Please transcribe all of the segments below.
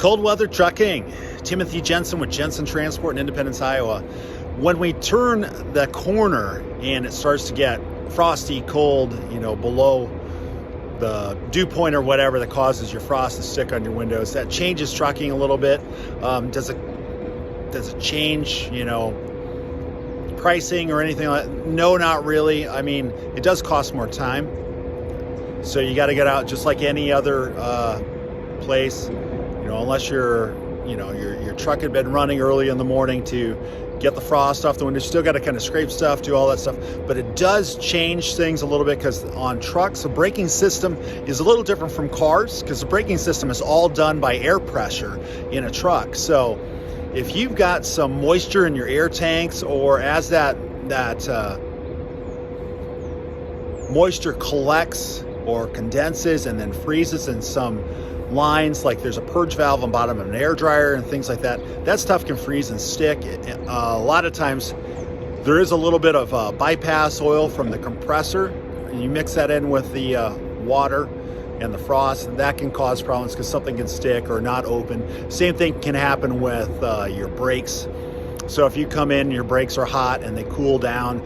Cold weather trucking. Timothy Jensen with Jensen Transport in Independence, Iowa. When we turn the corner and it starts to get frosty, cold, below the dew point or whatever that causes your frost to stick on your windows, that changes trucking a little bit. Does it change, pricing or anything like that? No, not really. I mean, it does cost more time. So you got to get out just like any other place, unless your truck had been running early in the morning to get the frost off the window. You still got to kind of scrape stuff, do all that stuff. But it does change things a little bit, because on trucks, the braking system is a little different from cars, because the braking system is all done by air pressure in a truck. So if you've got some moisture in your air tanks, or as that moisture collects or condenses and then freezes in some lines, like there's a purge valve on the bottom of an air dryer and things like that, that stuff can freeze and stick. A lot of times there is a little bit of bypass oil from the compressor, and you mix that in with the water and the frost, and that can cause problems because something can stick or not open. Same thing can happen with your brakes. So if you come in, your brakes are hot and they cool down,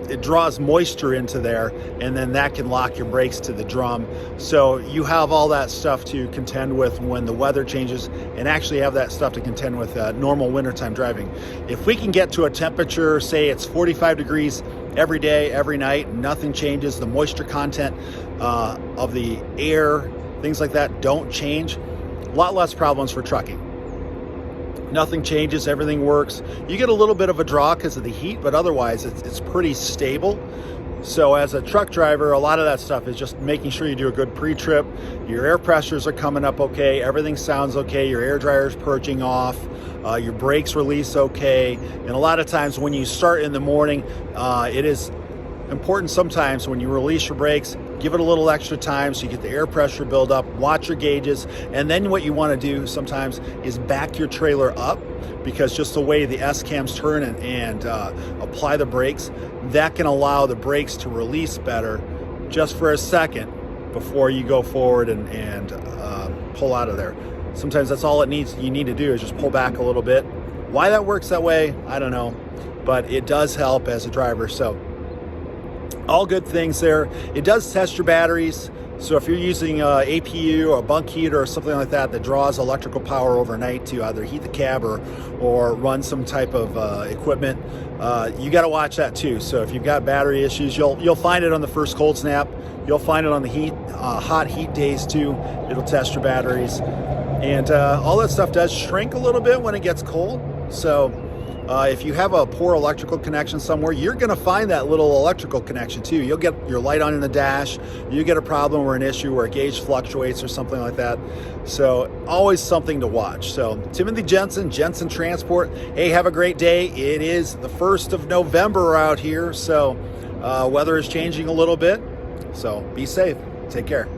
it draws moisture into there, and then that can lock your brakes to the drum. So you have all that stuff to contend with when the weather changes, and actually have that stuff to contend with normal wintertime driving. If we can get to a temperature, say it's 45 degrees every day, every night, nothing changes, the moisture content of the air, things like that don't change, a lot less problems for trucking. Nothing changes, everything works. You get a little bit of a draw because of the heat, but otherwise it's pretty stable. So as a truck driver, a lot of that stuff is just making sure you do a good pre-trip. Your air pressures are coming up okay, everything sounds okay, your air dryer's purging off, your brakes release okay. And a lot of times when you start in the morning, it is important sometimes when you release your brakes, give it a little extra time so you get the air pressure build up, watch your gauges, and then what you want to do sometimes is back your trailer up, because just the way the S-cams turn and apply the brakes, that can allow the brakes to release better just for a second before you go forward and pull out of there. Sometimes that's all you need to do is just pull back a little bit. Why that works that way, I don't know, but it does help as a driver. So all good things there. It does test your batteries. So if you're using APU or a bunk heater or something like that draws electrical power overnight to either heat the cab or run some type of equipment, you got to watch that too. So if you've got battery issues, you'll find it on the first cold snap. You'll find it on the hot heat days too. It'll test your batteries, and all that stuff does shrink a little bit when it gets cold. So if you have a poor electrical connection somewhere, you're going to find that little electrical connection too. You'll get your light on in the dash, you get a problem or an issue where a gauge fluctuates or something like that. So always something to watch. So Timothy Jensen, Jensen Transport. Hey, have a great day. It is the 1st of November out here, so weather is changing a little bit. So be safe. Take care.